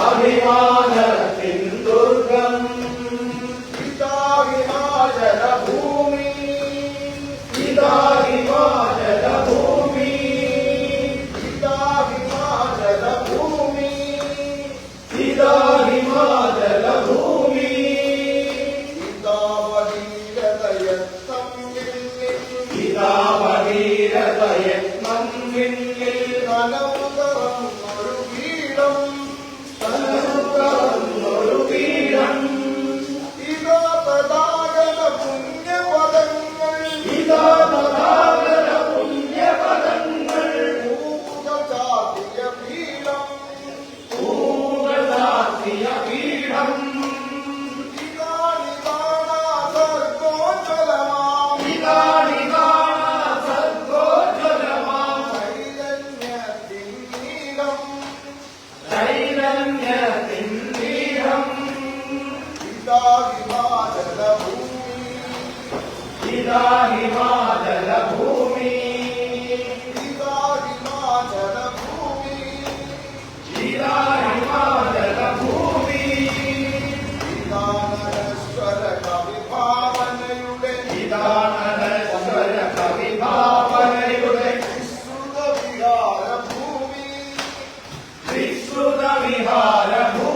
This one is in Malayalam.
അഭിമാനത്തിൻ ദുർഗം ഇതാ ഹിമാചലഭൂമി, ഇതാ ഹിമാചലഭൂമി, ഇതാ ഹിമാചലഭൂമി, ഇതാ ഹിമാചലഭൂമി. ഇതാവധീരതയത്നം വിണ്ണിൽ, ഇതാവധീരതയത്നം വിണ്ണിൽ കനവുകറന്നൊരു ഗീതം, കനവുകറന്നൊരു ഗീതം. ഇതാ തഥാഗത പുണ്യപദങ്ങൾ, ഇതാ തഥാഗത പുണ്യപദങ്ങൾ. പൂവുകൾ ചാർത്തിയ പീഠം, പൂവുകൾ ചാർത്തിയ പീഠം. ഇതാ ഹിമാചലഭൂമി, ഇതാ ഹിമാചലഭൂമി, ഇതാ ഹിമാചലഭൂമി. ഇതാ നരശ്വര കവിഭാവനയുടെ, ഇതാ നരശ്വര കവിഭാവനയുടെ വിശ്രുത വിഹാരഭൂമി, വിശ്രുത വിഹാരഭൂമി.